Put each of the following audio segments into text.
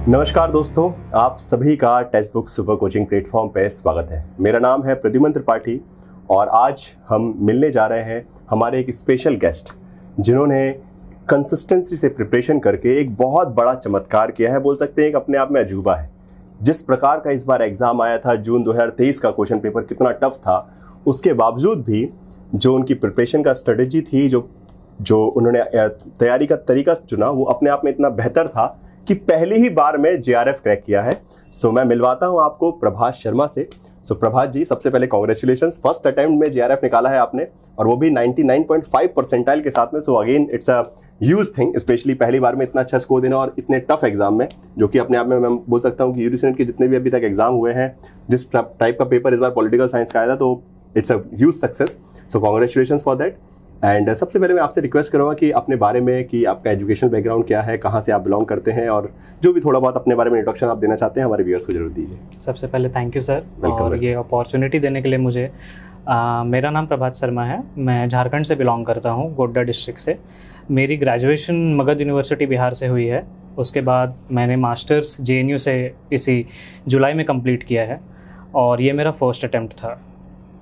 नमस्कार दोस्तों, आप सभी का text book super coaching platform पे स्वागत है। मेरा नाम है प्रद्युमन त्रिपाठी और आज हम मिलने जा रहे हैं हमारे एक स्पेशल गेस्ट जिन्होंने कंसिस्टेंसी से प्रिपरेशन करके एक बहुत बड़ा चमत्कार किया है। बोल सकते हैं एक अपने आप में अजूबा है। जिस प्रकार का इस बार एग्जाम आया था, जून 2023 का क्वेश्चन पेपर कितना टफ था, उसके बावजूद भी जो उनकी प्रिपरेशन का स्ट्रेटेजी थी, जो उन्होंने तैयारी का तरीका चुना, वो अपने आप में इतना बेहतर था कि पहली ही बार में जेआरएफ क्रैक किया है। सो मैं मिलवाता हूं आपको प्रभास शर्मा से। सो प्रभास जी, सबसे पहले कांग्रेचुलेशंस, फर्स्ट अटेम्प्ट में जेआरएफ निकाला है आपने, और वो भी 99.5 परसेंटाइल के साथ में। So again it's a huge thing, specially पहली बार में इतना अच्छा स्कोर देना और इतने टफ एग्जाम में, जो कि अपने आप में मैं बोल सकता हूँ कि यूजी सेनेट के जितने भी अभी तक एग्जाम हुए हैं, जिस टाइप का पेपर इस बार पॉलिटिकल साइंस का आया था, तो it's a huge success. So congratulations for that. And सबसे पहले मैं आपसे रिक्वेस्ट करूँगा कि अपने बारे में, कि आपका एजुकेशनल बैकग्राउंड क्या है, कहाँ से आप बिलोंग करते हैं, और जो भी थोड़ा बहुत अपने बारे में इंट्रोडक्शन आप देना चाहते हैं हमारे व्यूअर्स को जरूर दीजिए। सबसे पहले थैंक यू सर, और ये अपॉर्चुनिटी देने के लिए मुझे। मेरा नाम प्रभात शर्मा है, मैं झारखंड से बिलोंग करता हूँ, गोड्डा डिस्ट्रिक्ट से। मेरी ग्रेजुएशन मगध यूनिवर्सिटी बिहार से हुई है। उसके बाद मैंने मास्टर्स जेएनयू से इसी जुलाई में कंप्लीट किया है, और ये मेरा फर्स्ट अटेम्प्ट था।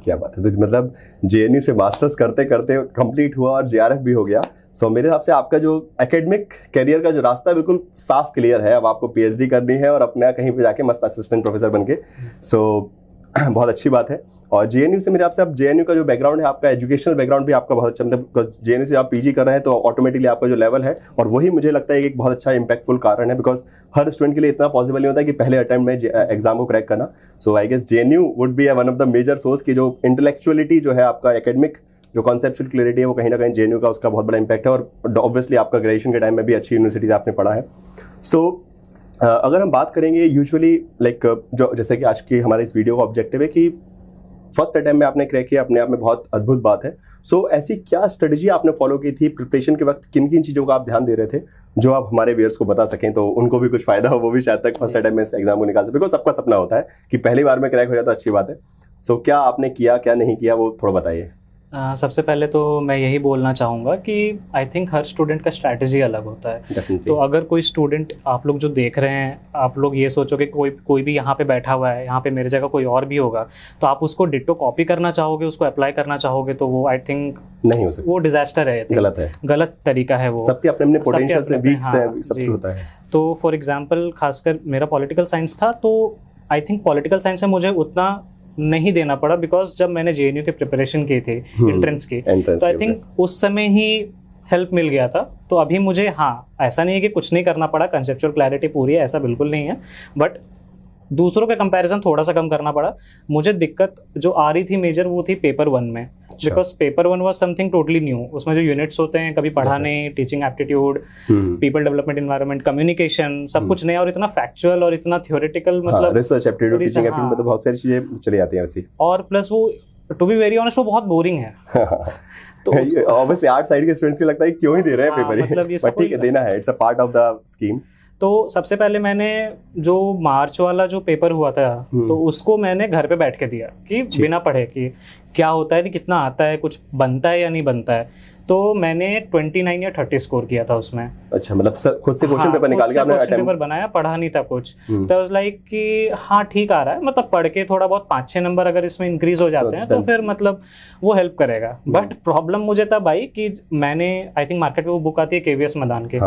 क्या बात है। तो मतलब जेएनयू से मास्टर्स करते करते कंप्लीट हुआ और जेआरएफ भी हो गया। सो मेरे हिसाब से आपका जो एकेडमिक करियर का जो रास्ता है बिल्कुल साफ क्लियर है। अब आपको पीएचडी करनी है और अपने कहीं पे जाके मस्त असिस्टेंट प्रोफेसर बन के। सो बहुत अच्छी बात है। और जेएनयू से मेरे आपसे, अब जेएनयू का जो बैकग्राउंड है, आपका एजुकेशनल बैकग्राउंड भी आपका बहुत अच्छा, मतलब जेएनयू से आप पीजी कर रहे हैं तो ऑटोमेटिकली आपका जो लेवल है, और वही मुझे लगता है एक बहुत अच्छा इंपैक्टफुल कारण है, बिकॉज हर स्टूडेंट के लिए इतना पॉसिबल नहीं होता है कि पहले अटेम्प्ट में एग्जाम को क्रैक करना। So I guess JNU would be one of the major source की जो इंटेलेक्चुअलिटी जो है, आपका एकेडमिक जो कॉन्सेप्चुअल क्लियरिटी है, वो कहीं ना कहीं जेएनयू का उसका बहुत बड़ा इंपैक्ट है। और ऑब्वियसली आपका ग्रेजुएशन के टाइम में भी अच्छी यूनिवर्सिटीज आपने पढ़ा है। सो अगर हम बात करेंगे यूजुअली लाइक जो, जैसे कि आज की हमारे इस वीडियो का ऑब्जेक्टिव है कि फर्स्ट अटेम्प्ट में आपने क्रैक किया, अपने आप में बहुत अद्भुत बात है। सो ऐसी क्या स्ट्रेटजी आपने फॉलो की थी प्रिपरेशन के वक्त, किन किन चीज़ों का आप ध्यान दे रहे थे, जो आप हमारे व्यूअर्स को बता सकें तो उनको भी कुछ फायदा हो, वो भी शायद तक फर्स्ट अटेम्प्ट में एग्जाम को निकाल सके, बिकॉज सबका सपना होता है कि पहली बार में क्रैक हो जाए तो अच्छी बात है। सो क्या आपने किया, क्या नहीं किया, वो थोड़ा बताइए। सबसे पहले तो मैं यही बोलना चाहूँगा कि आई थिंक हर स्टूडेंट का स्ट्रैटेजी अलग होता है। Definitely. तो अगर कोई स्टूडेंट, आप लोग जो देख रहे हैं, आप लोग ये सोचो कि कोई भी यहाँ पे बैठा हुआ है, यहाँ पे मेरे जगह कोई और भी होगा, तो आप उसको डिट्टो कॉपी करना चाहोगे, उसको अप्लाई करना चाहोगे, तो वो आई थिंक नहीं हो सकता, वो डिजास्टर है, गलत है, गलत तरीका है। वो सबके अपने अपने पोटेंशियल से, वीक से सब होता है। तो फॉर एग्जाम्पल, खासकर मेरा पॉलिटिकल साइंस था, तो आई थिंक पॉलिटिकल साइंस में मुझे उतना नहीं देना पड़ा, बिकॉज जब मैंने जेएनयू की प्रिपरेशन की थी एंट्रेंस की, तो आई थिंक उस समय ही हेल्प मिल गया था। तो अभी मुझे, हाँ, ऐसा नहीं है कि कुछ नहीं करना पड़ा, कंसेप्चुअल क्लैरिटी पूरी है, ऐसा बिल्कुल नहीं है, बट दूसरों के कंपैरिजन थोड़ा सा कम करना पड़ा। मुझे दिक्कत जो आ रही थी मेजर, वो थी पेपर 1 में, because paper 1 was something totally new. उसमें जो यूनिट्स होते हैं, कभी पढ़ाने, teaching aptitude, people development environment, communication, सब कुछ नया, और इतना फैक्चुअल और इतना थियोरेटिकल, मतलब रिसर्च एप्टीट्यूड, टीचिंग एप्टीट्यूड में तो बहुत सारी चीजें चली आती हैं वैसे। और प्लस वो, टू बी वेरी ऑनेस्ट, वो बहुत बोरिंग है। तो ऑब्वियसली आर्ट साइड के स्टूडेंट्स को लगता है क्यों ही दे रहे हैं पेपर, मतलब ये बट ठीक है, देना है, it's a part of the scheme. तो सबसे पहले मैंने जो मार्च वाला जो पेपर हुआ था, तो उसको मैंने घर पे बैठ के दिया, कि बिना पढ़े कि क्या होता है, कितना आता है, कुछ बनता है या नहीं बनता है। तो मैंने 29 या 30 स्कोर किया था उसमें। अच्छा, मतलब खुद से क्वेश्चन पेपर निकाल के आपने क्वेश्चन पेपर बनाया, पढ़ा नहीं था कुछ। तो वाज लाइक कि हाँ ठीक आ रहा है, मतलब पढ़ के थोड़ा बहुत 5-6 नंबर अगर इसमें इंक्रीज हो जाते हैं तो फिर मतलब वो हेल्प करेगा। बट प्रॉब्लम मुझे तब आई कि मैंने, आई थिंक मार्केट में वो बुक आती है केवीएस मदान की,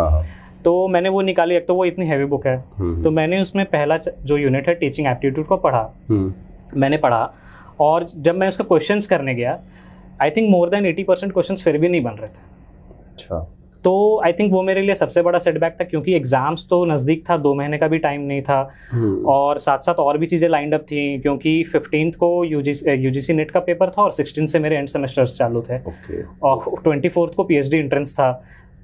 तो मैंने वो निकाली। एक तो वो इतनी हैवी बुक है, तो मैंने उसमें पहला जो यूनिट है टीचिंग एप्टीट्यूड को पढ़ा, मैंने पढ़ा, और जब मैं उसका क्वेश्चंस करने गया, I think more than 80% questions फिर भी नहीं बन रहे थे। अच्छा, तो आई थिंक वो मेरे लिए सबसे बड़ा सेटबैक था, क्योंकि एग्जाम्स तो नज़दीक था, 2 महीने का भी टाइम नहीं था, और साथ साथ और भी चीज़ें लाइंड अप थी, क्योंकि 15th को यूजीसी नेट का पेपर था, और 16 से मेरे एंड सेमेस्टर्स चालू थे, और 24th को पीएचडी एंट्रेंस था।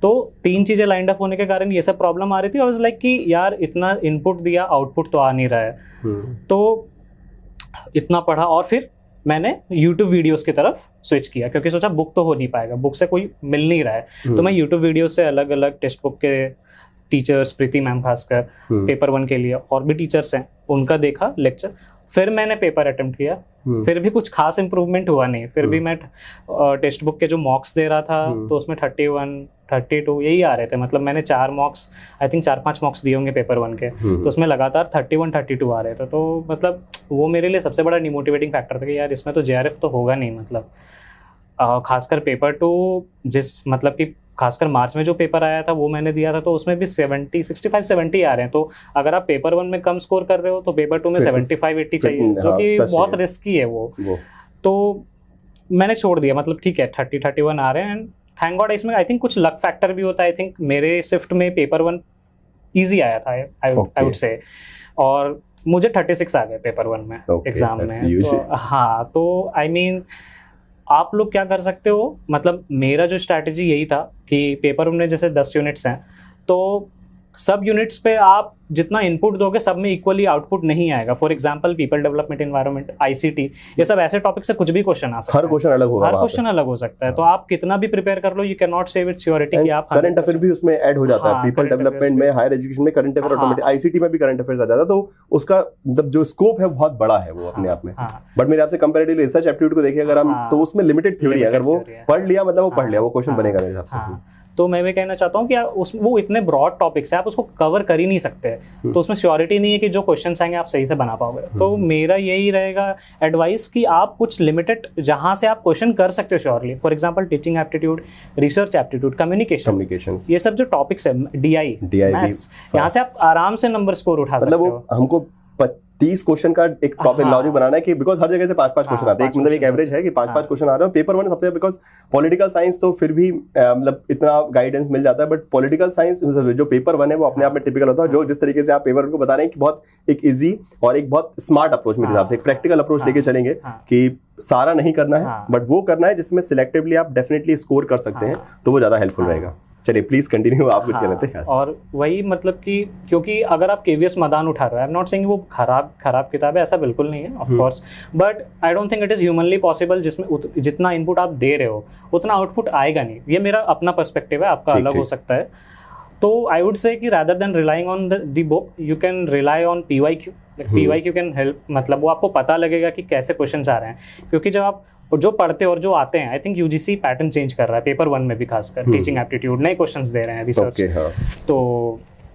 तो 3 चीज़ें लाइंड अप होने के कारण ये सब प्रॉब्लम आ रही थी। आई वाज लाइक कि यार इतना इनपुट दिया, आउटपुट तो आ नहीं रहा है। तो इतना पढ़ा, और फिर मैंने YouTube वीडियोस की तरफ स्विच किया, क्योंकि सोचा बुक तो हो नहीं पाएगा, बुक से कोई मिल नहीं रहा है। तो मैं YouTube वीडियो से अलग अलग टेक्स्ट बुक के टीचर्स, प्रीति मैम खासकर पेपर 1 के लिए, और भी टीचर्स हैं, उनका देखा लेक्चर। फिर मैंने पेपर अटेम्प्ट किया, फिर भी कुछ खास इंप्रूवमेंट हुआ नहीं। फिर भी मैं टेक्स्ट बुक के जो मॉक्स दे रहा था तो उसमें 31 32 यही आ रहे थे। मतलब मैंने 4 मॉक्स, आई थिंक 4-5 मॉक्स दिए होंगे पेपर 1 के, तो उसमें लगातार 31 32 आ रहे थे। तो मतलब वो मेरे लिए सबसे बड़ा डिमोटिवेटिंग फैक्टर था कि यार इसमें तो JRF तो होगा नहीं। मतलब खासकर पेपर 2 मतलब कि खासकर मार्च में जो पेपर आया था वो मैंने दिया था, तो उसमें भी 65-70 आ रहे हैं। तो अगर आप पेपर 1 में कम स्कोर कर रहे हो तो पेपर 2 में 75-80 चाहिए, जो कि बहुत रिस्की है वो। तो मैंने छोड़ दिया। मतलब ठीक है 30-31 आ रहे हैं, एंड थैंक गॉड इसमें आई थिंक कुछ लक फैक्टर भी होता है। आई थिंक मेरे शिफ्ट में पेपर 1 ईजी आया था, आई वुड से, और मुझे 36 आ गए पेपर 1 में एग्जाम में। तो हाँ, तो आई मीन आप लोग क्या कर सकते हो, मतलब मेरा जो स्ट्रैटेजी यही था कि पेपर में जैसे 10 यूनिट्स हैं, तो सब यूनिट्स पे आप जितना इनपुट दोगे सब में इक्वली आउटपुट नहीं आएगा। For example people development, environment, ICT, ये सब ऐसे टॉपिक से कुछ भी क्वेश्चन आ सकता है। हर क्वेश्चन अलग होगा, हर क्वेश्चन अलग हो सकता है। तो आप कितना भी प्रिपेयर कर लो, यू कैन नॉट से विद श्योरिटी कि आप करंट अफेयर भी उसमें ऐड हो जाता है। पीपल डेवलपमेंट में, हायर एजुकेशन में करंट अफेयर ऑटोमेटिक, ICT में भी करंट अफेयर्स आ जाता है। तो उसका मतलब जो स्कोप है बहुत बड़ा है वो अपने आप में। बट मेरे आपसे कंपैरेटिवली रिसर्च एप्टीट्यूड को देखिए अगर हम, तो उसमें लिमिटेड थ्योरी है। अगर वो पढ़ लिया मतलब वो पढ़ लिया, वो क्वेश्चन बनेगा मेरे हिसाब से। तो मैं भी कहना चाहता हूँ कि वो इतने ब्रॉड टॉपिक्स है, आप उसको कवर कर ही नहीं सकते। तो उसमें श्योरिटी नहीं है कि जो क्वेश्चंस आएंगे आप सही से बना पाओगे। तो मेरा यही रहेगा एडवाइस कि आप कुछ लिमिटेड जहां से आप क्वेश्चन कर सकते हो surely, for example teaching aptitude, research aptitude, communication, ये सब जो टॉपिक्स है, DI मैथ्स, यहाँ से आप आराम से नंबर स्कोर उठा सकते हो। मतलब हमको 30 क्वेश्चन का एक टॉपिक लॉजिक बनाना है कि बिकॉज हर जगह से 5-5 क्वेश्चन आते हैं। एक मतलब एक एवरेज है कि 5-5 क्वेश्चन आ रहे हैं पेपर 1 सबसे, बिकॉज पॉलिटिकल साइंस तो फिर भी मतलब इतना गाइडेंस मिल जाता है। बट पॉलिटिकल साइंस जो पेपर 1 है वो अपने आप में टिपिकल होता है। जो जिस तरीके से आप पेपर 1 को बता रहे हैं कि बहुत एक इजी और एक बहुत स्मार्ट अप्रोच, मेरे हिसाब से एक प्रैक्टिकल अप्रोच लेके चलेंगे कि सारा नहीं करना है बट वो करना है जिसमें सिलेक्टिवली आप डेफिनेटली स्कोर कर सकते हैं, तो वो ज्यादा हेल्पफुल रहेगा। चलिए प्लीज कंटिन्यू, आप कुछ कहते हैं। और वही मतलब कि क्योंकि अगर आप KVS मदान उठा रहे हो, आई एम नॉट सेइंग वो खराब किताब है, ऐसा बिल्कुल नहीं है of course, but I don't think it is humanly possible जिसमें जितना इनपुट आप दे रहे हो उतना आउटपुट आएगा नहीं। ये मेरा अपना पर्सपेक्टिव है, आपका अलग हो सकता है। तो आई वुड से कि rather than relying on the book, you can rely on PYQ. PYQ can help, मतलब वो आपको पता लगेगा कि कैसे क्वेश्चंस आ रहे हैं। क्योंकि जब आप जो पढ़ते और जो आते हैं, I think UGC pattern change कर रहा है पेपर 1 में भी, खासकर टीचिंग एप्टीट्यूड नए क्वेश्चंस दे रहे हैं, रिसर्च। तो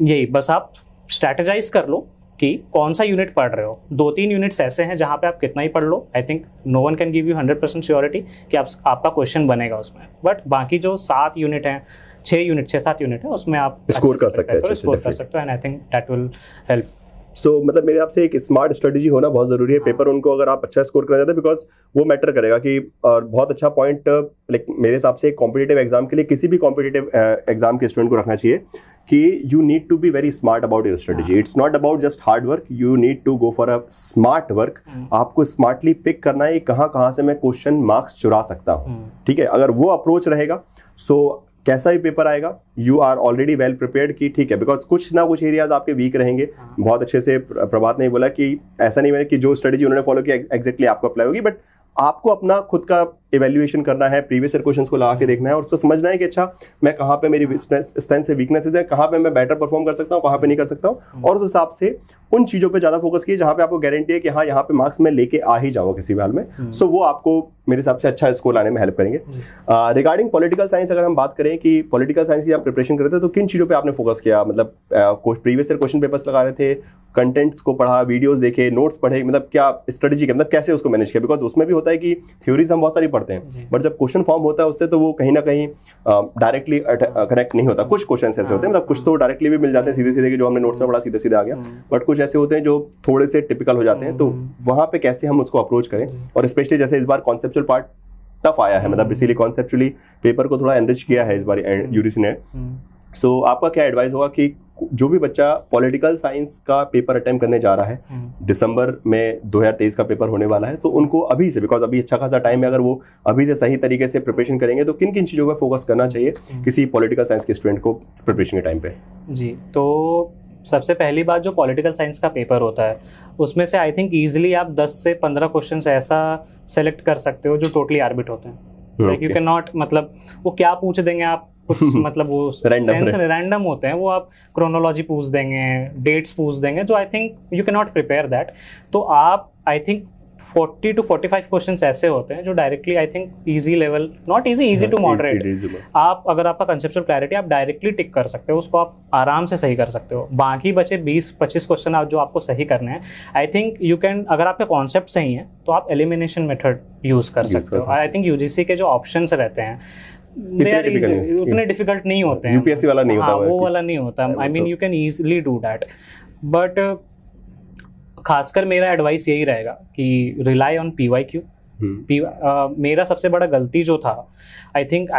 यही बस आप स्ट्रैटेजाइज कर लो कि कौन सा यूनिट पढ़ रहे हो। 2-3 यूनिट्स ऐसे हैं जहाँ पे आप कितना ही पढ़ लो, I think no one can give you 100% surety कि आपका क्वेश्चन बनेगा उसमें। बट बाकी जो 7 यूनिट हैं, 6-7 यूनिट है, उसमें आप स्कोर कर सकते हो, and I think that will help. So मतलब मेरे आपसे एक स्मार्ट स्ट्रेटेजी होना बहुत जरूरी है पेपर उनको, अगर आप अच्छा स्कोर करना चाहते हैं, बिकॉज वो मैटर करेगा कि, और बहुत अच्छा पॉइंट लाइक मेरे हिसाब से कॉम्पिटिटिव एग्जाम के लिए, किसी भी कॉम्पिटिटिव एग्जाम के स्टूडेंट को रखना चाहिए कि you need to be very smart about your strategy. It's not about just hard work, you need to go for a smart work. आपको स्मार्टली पिक करना है कहाँ से मैं क्वेश्चन मार्क्स चुरा सकता हूँ। ठीक है, अगर वो अप्रोच रहेगा, सो कैसा ही पेपर आएगा, you are already well prepared कि ठीक है, बिकॉज कुछ ना कुछ एरियाज आपके वीक रहेंगे। बहुत अच्छे से प्रभात ने बोला कि ऐसा नहीं है कि जो स्ट्रेटेजी उन्होंने फॉलो किया एग्जैक्टली आपको अप्लाई होगी, बट आपको अपना खुद का इवैल्यूएशन करना है, प्रीवियस ईयर क्वेश्चंस को लगा के देखना है और उसको समझना है कि अच्छा मैं कहाँ पे मेरी स्ट्रेंथ से वीकनेसेस है, कहाँ पे मैं बेटर परफॉर्म कर सकता हूँ, कहाँ पे नहीं कर सकता हूँ, और उस हिसाब से उन चीजों पे ज्यादा फोकस कीजिए जहाँ पे आपको गारंटी है कि हाँ यहाँ पे मार्क्स मैं लेके आ ही जाऊंगा किसी भी हाल में। सो वो आपको मेरे हिसाब से अच्छा स्कोर लाने में हेल्प करेंगे। रिगार्डिंग पॉलिटिकल साइंस अगर हम बात करें कि पॉलिटिकल साइंस की आप प्रिपरेशन करते थे तो किन चीजों पे आपने फोकस किया, मतलब प्रीवियस ईयर क्वेश्चन पेपर्स लगा रहे थे, कंटेंट्स को पढ़ा, वीडियोस देखे, नोट्स पढ़े, मतलब क्या स्ट्रेटेजी, मतलब कैसे उसको मैनेज किया? बिकॉज उसमें भी होता है कि थ्योरीज हम बहुत सारी पढ़ते हैं बट जब क्वेश्चन फॉर्म होता है उससे तो वो कहीं ना कहीं डायरेक्टली कनेक्ट नहीं होता। कुछ क्वेश्चन ऐसे होते हैं, मतलब कुछ तो डायरेक्टली भी मिल जाते हैं सीधे कि जो हमने नोट्स में पढ़ा सीधे सीधे आ गया, बट कुछ ऐसे होते हैं जो थोड़े से टिपिकल हो जाते हैं। तो वहां पे कैसे हम उसको अप्रोच करें, और स्पेशली जैसे इस बार कॉन्सेप्चुअल पार्ट टफ आया है, मतलब बेसिकली कॉन्सेप्चुअली पेपर को थोड़ा एनरिच किया है इस बार यूजीसी ने। सो आपका क्या एडवाइस होगा कि जो भी बच्चा पॉलिटिकल साइंस का पेपर अटेम्प्ट करने जा रहा है, दिसंबर में 2023 का पेपर होने वाला है, तो उनको अभी से, बिकॉज अभी अच्छा खासा टाइम है, अगर वो अभी से सही तरीके से प्रिपरेशन करेंगे तो किन किन चीज़ों पर फोकस करना चाहिए किसी पॉलिटिकल साइंस के स्टूडेंट को प्रिपरेशन के टाइम पे? जी, तो सबसे पहली बात, जो पॉलिटिकल साइंस का पेपर होता है उसमें से आई थिंक ईजिली आप 10 से 15 क्वेश्चन ऐसा सेलेक्ट कर सकते हो जो टोटली आर्बिट होते हैं। लाइक यू कैन नॉट, मतलब वो क्या पूछ देंगे आप कुछ मतलब वो सेंस रैंडम होते हैं, वो आप क्रोनोलॉजी पूछ देंगे, डेट्स पूछ देंगे, जो I think you can not prepare that. तो आप आई थिंक 40 to 45 क्वेश्चंस ऐसे होते हैं जो directly I think easy level, not easy to moderate, आप अगर आपका कंसेप्चुअल क्लैरिटी आप डायरेक्टली टिक कर सकते हो, उसको आप आराम से सही कर सकते हो। बाकी बचे 20-25 क्वेश्चन आप जो आपको सही करने हैं, आई थिंक यू कैन, अगर आपके कॉन्सेप्ट सही है तो आप एलिमिनेशन मेथड यूज कर सकते हो। आई थिंक यूजीसी के जो ऑप्शंस रहते हैं उतने डिफिकल्ट नहीं होते हैं, यूपीएससी वाला नहीं होता, वो वाला नहीं होता। I mean you can easily do that, but खासकर मेरा एडवाइस यही रहेगा कि रिलाई ऑन PYQ। मेरा सबसे बड़ा गलती जो था, आई थिंक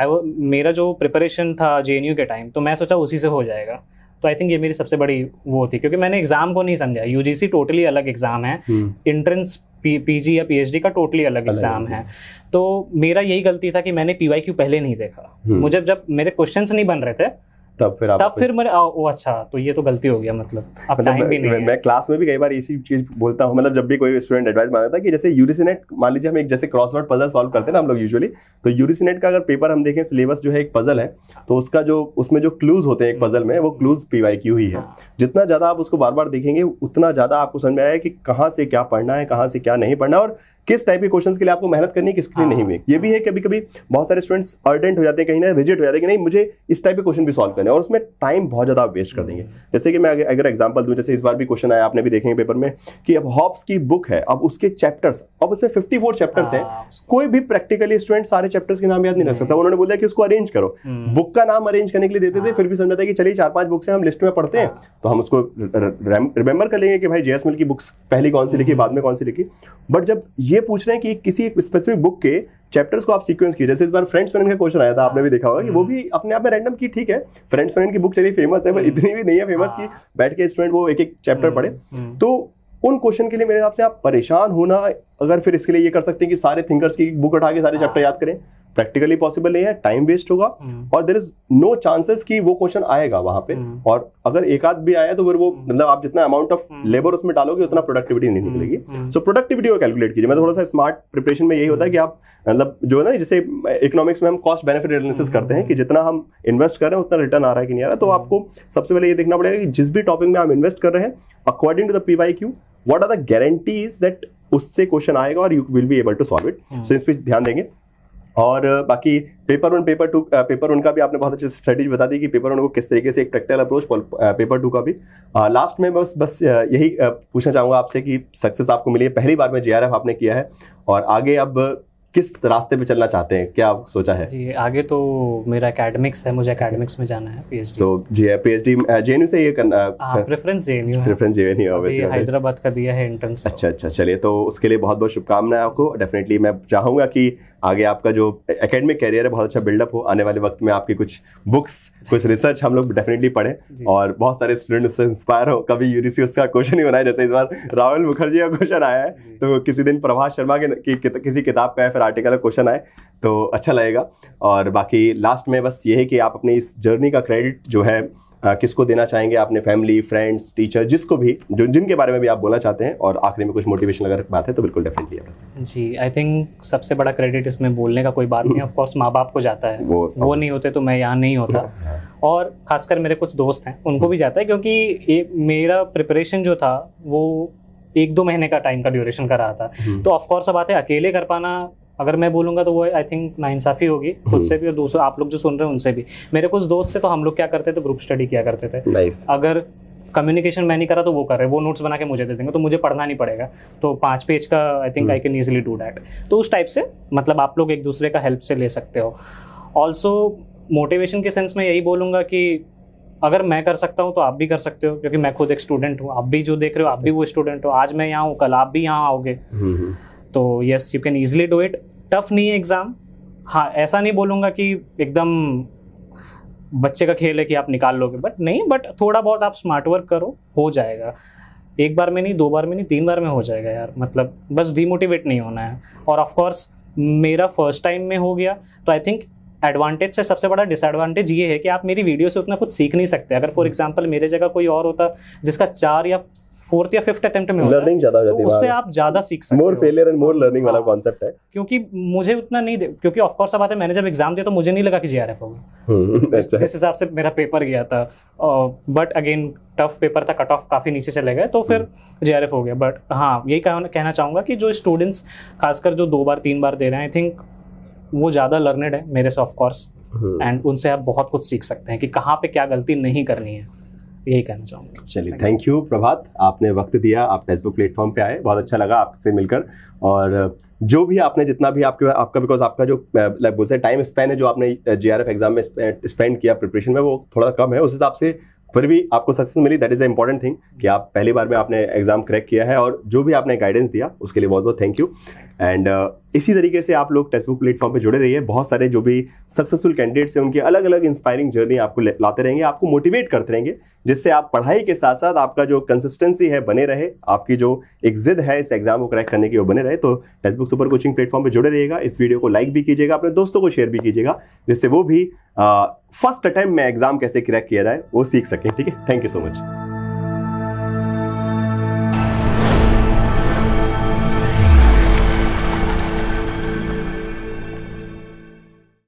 मेरा जो प्रिपरेशन था JNU के टाइम, तो मैं सोचा उसी से हो जाएगा, तो आई थिंक ये मेरी सबसे बड़ी वो थी, क्योंकि मैंने एग्जाम को नहीं समझा। UGC टोटली अलग एग्जाम है, एंट्रेंस PG या PhD का टोटली अलग एग्जाम है। तो मेरा यही गलती था कि मैंने PYQ पहले नहीं देखा। मुझे जब मेरे क्वेश्चंस नहीं बन रहे थे तब फिर मेरे अच्छा, तो ये तो गलती हो गया, मतलब अब टाइम भी नहीं है। मैं क्लास में भी कई बार इसी चीज बोलता हूँ, मतलब जब भी कोई स्टूडेंट एडवाइस मांगता है कि जैसे यूजीसी नेट, मान लीजिए हम एक जैसे क्रॉसवर्ड पजल सॉल्व करते हैं ना हम लोग यूजुअली, तो यूजीसी नेट का अगर पेपर हम देखें, सिलेबस जो है एक पजल है, तो उसका जो उसमें जो क्लूज होते हैं एक पजल में, वो क्लूज PYQ ही है। जितना ज्यादा आप उसको बार बार देखेंगे उतना ज्यादा आपको समझ में आएगा कि कहाँ से क्या पढ़ना है, कहाँ से क्या नहीं पढ़ना, और किस टाइप के क्वेश्चंस के लिए आपको मेहनत करनी है, किसके लिए नहीं हुई। ये भी है कभी कभी बहुत सारे स्टूडेंट्स अर्डेंट हो जाते हैं, कहीं ना रिजिड हो जाते हैं कि नहीं मुझे इस टाइप के क्वेश्चन भी सॉल्व करने हैं, और उसमें टाइम बहुत ज्यादा वेस्ट कर देंगे। जैसे कि मैं अगर एग्जांपल दूं, जैसे इस बार भी क्वेश्चन आया, आपने भी देखेंगे पेपर में, कि अब हॉब्स की बुक है, अब उसके चैप्टर्स, अब उसमें 54 चैप्टर्स हैं, कोई भी प्रैक्टिकली स्टूडेंट सारे चैप्टर्स के नाम याद नहीं रख सकता। उन्होंने बोला कि उसको अरेंज करो, बुक का नाम अरेंज करने के लिए देते थे, फिर भी समझता है कि चलिए 4-5 बुक्स हैं, हम लिस्ट में पढ़ते हैं, तो हम उसको रिमेंबर कर लेंगे कि भाई JS Mill की बुक्स पहली कौन सी लिखी, बाद में कौन सी लिखी। बट जब ये पूछ रहे हैं कि किसी एक स्पेसिफिक बुक के चैप्टर्स को आप सीक्वेंस कीजिए, जैसे इस बार फ्रेंड्स फ्रेंड का क्वेश्चन आया था, आपने भी देखा होगा कि वो भी अपने आप में रैंडम की, ठीक है फ्रेंड्स फ्रेंड की बुक चलिए फेमस है, पर इतनी भी नहीं है फेमस कि बैठ के स्टूडेंट वो एक एक चैप्टर पढ़े। तो उन क्वेश्चन के लिए मेरे हिसाब से आप परेशान होना, अगर फिर इसके लिए ये कर सकते हैं कि सारे थिंकर्स की बुक उठा के सारे चैप्टर याद करें, प्रैक्टिकली पॉसिबल नहीं है, टाइम वेस्ट होगा, और देयर इज नो चांसेस कि वो क्वेश्चन आएगा वहां पे, और अगर एक आध भी आया तो फिर वो, मतलब आप जितना अमाउंट ऑफ लेबर उसमें डालोगे उतना प्रोडक्टिविटी नहीं निकलेगी। सो प्रोडक्टिविटी को कैलकुलेट कीजिए। मैं थोड़ा सा स्मार्ट प्रिपरेशन में यही होता है कि आप, मतलब जो है ना, जैसे इकोनॉमिक्स में हम कॉस्ट बेनिफिट एनालिसिस करते हैं कि जितना हम इन्वेस्ट कर रहे हैं उतना रिटर्न आ रहा है कि नहीं आ रहा, तो आपको सबसे पहले ये देखना पड़ेगा कि जिस भी टॉपिक में आप इन्वेस्ट कर रहे हैं, according to the PYQ what are the guarantees that उससे क्वेश्चन आएगा और you will be able to solve it. So इस पे ध्यान देंगे। और बाकी पेपर 1 पेपर 2, पेपर 1 का भी आपने बहुत अच्छी स्ट्रेटेजी बता दी कि पेपर 1 को किस तरीके से एक प्रैक्टिकल अप्रोच, पेपर 2 का भी। लास्ट में बस यही पूछना चाहूंगा आपसे कि सक्सेस आपको मिली है, पहली बार में JRF आपने किया है, और आगे अब किस रास्ते पे चलना चाहते हैं, क्या सोचा है? जी, आगे तो मेरा एकेडमिक्स है, मुझे एकेडमिक्स में जाना है, PhD। सो PhD JNU से ये करना, प्रेफरेंस JNU है, प्रेफरेंस JNU अभी हैदराबाद का दिया है एंट्रेंस। अच्छा, चलिए, तो उसके लिए बहुत बहुत शुभकामनाएं आपको। डेफिनेटली मैं चाहूंगा कि आगे आपका जो एकेडमिक कैरियर है बहुत अच्छा बिल्डअप हो, आने वाले वक्त में आपकी कुछ बुक्स, कुछ रिसर्च हम लोग डेफिनेटली पढ़ें और बहुत सारे स्टूडेंट्स से इंस्पायर हो। कभी यूजीसी उसका क्वेश्चन ही बनाए, जैसे इस बार राहुल मुखर्जी का क्वेश्चन आया है, तो किसी दिन प्रभास शर्मा की किसी किताब का फिर आर्टिकल का क्वेश्चन आए तो अच्छा लगेगा। और बाकी लास्ट में बस ये है कि आप अपनी इस जर्नी का क्रेडिट जो है किसको देना चाहेंगे, अपने फैमिली, फ्रेंड्स, टीचर, जिसको भी, जो जिनके बारे में भी आप बोलना चाहते हैं, और आखिरी में कुछ मोटिवेशन अगर बात है तो बिल्कुल डेफिनेटली। जी, आई थिंक सबसे बड़ा क्रेडिट इसमें बोलने का कोई बात नहीं, ऑफ कोर्स माँ बाप को जाता है, वो नहीं होते तो मैं यहाँ नहीं होता, और खासकर मेरे कुछ दोस्त हैं उनको भी जाता है, क्योंकि मेरा प्रिपरेशन जो था वो 1-2 महीने का टाइम का ड्यूरेशन का रहा था। तो ऑफ कोर्स बात है, अकेले कर पाना अगर मैं बोलूंगा तो वो आई थिंक नाइंसाफी होगी खुद से भी और दूसरे आप लोग जो सुन रहे हैं उनसे भी। मेरे कुछ दोस्त से तो हम लोग क्या करते थे, ग्रुप स्टडी किया करते थे। अगर कम्युनिकेशन मैं नहीं करा तो वो कर रहे, वो नोट्स बना के मुझे दे देंगे, तो मुझे पढ़ना नहीं पड़ेगा, तो 5 पेज का I think I can easily do that. तो उस टाइप से मतलब आप लोग एक दूसरे का हेल्प से ले सकते हो। ऑल्सो मोटिवेशन के सेंस में यही बोलूँगा कि अगर मैं कर सकता हूँ तो आप भी कर सकते हो, क्योंकि मैं खुद एक स्टूडेंट हूँ, आप भी जो देख रहे हो आप भी वो स्टूडेंट हो। आज मैं यहाँ हूँ, कल आप भी यहाँ आओगे, तो yes you can easily do it. Tough नहीं है एग्जाम, हाँ ऐसा नहीं बोलूँगा कि एकदम बच्चे का खेल है कि आप निकाल लोगे, बट नहीं, बट थोड़ा बहुत आप स्मार्ट वर्क करो, हो जाएगा। 1 बार में नहीं, 2 बार में नहीं, 3 बार में हो जाएगा यार, मतलब बस डिमोटिवेट नहीं होना है। और ऑफ कोर्स मेरा फर्स्ट टाइम में हो गया, तो आई थिंक एडवांटेज से सबसे बड़ा डिसएडवांटेज ये है कि आप मेरी वीडियो से उतना कुछ सीख नहीं सकते। अगर फॉर एग्जांपल मेरे जगह कोई और होता जिसका 4 या 4th या 5th अटेम्प्ट में होता है, लर्निंग ज्यादा हो जाती है, उससे आप ज्यादा सीख सकते हो। Mohr failure and more learning वाला कॉन्सेप्ट है। क्योंकि मुझे उतना नहीं क्योंकि ऑफ कोर्स अब बात है, मैंने जब एग्जाम दिया तो मुझे नहीं लगा कि JRF होगा, जिस हिसाब से मेरा पेपर गया था। बट अगेन टफ पेपर था, कट ऑफ काफी नीचे चले गए, तो फिर JRF हो गया। बट हाँ, यही कहना चाहूंगा कि जो स्टूडेंट्स खासकर जो 2 बार 3 बार दे रहे हैं, आई थिंक वो ज़्यादा लर्नेड है मेरे से ऑफ कोर्स, एंड उनसे आप बहुत कुछ सीख सकते हैं कि कहाँ पे क्या गलती नहीं करनी है, यही कहना चाहूँगा। चलिए, थैंक यू प्रभात, आपने वक्त दिया, आप टेक्स्ट बुक प्लेटफॉर्म पे आए, बहुत अच्छा लगा आपसे मिलकर। और जो भी आपने जितना भी आपका बिकॉज आपका जो बोलते हैं टाइम स्पेन है जो आपने JRF एग्जाम में स्पेंड किया प्रिपरेशन में, वो थोड़ा कम है, उस हिसाब से फिर भी आपको सक्सेस मिली। That is the important thing कि आप पहली बार में आपने एग्जाम क्रैक किया है, और जो भी आपने गाइडेंस दिया उसके लिए बहुत बहुत थैंक यू। एंड इसी तरीके से आप लोग टेक्स्ट बुक प्लेटफॉर्म पे जुड़े रहिए। बहुत सारे जो भी सक्सेसफुल कैंडिडेट्स हैं उनकी अलग अलग इंस्पायरिंग जर्नी आपको लाते रहेंगे, आपको मोटिवेट करते रहेंगे, जिससे आप पढ़ाई के साथ साथ आपका जो कंसिस्टेंसी है बने रहे, आपकी जो एक जिद है इस एग्जाम को क्रैक करने की वो बने रहे। तो text book super coaching platform पे जुड़े रहिएगा। इस वीडियो को लाइक भी कीजिएगा, अपने दोस्तों को शेयर भी कीजिएगा, जिससे वो भी फर्स्ट अटेम्प्ट में एग्जाम कैसे क्रैक किया जाए वो सीख सकें। ठीक है, थैंक यू सो मच।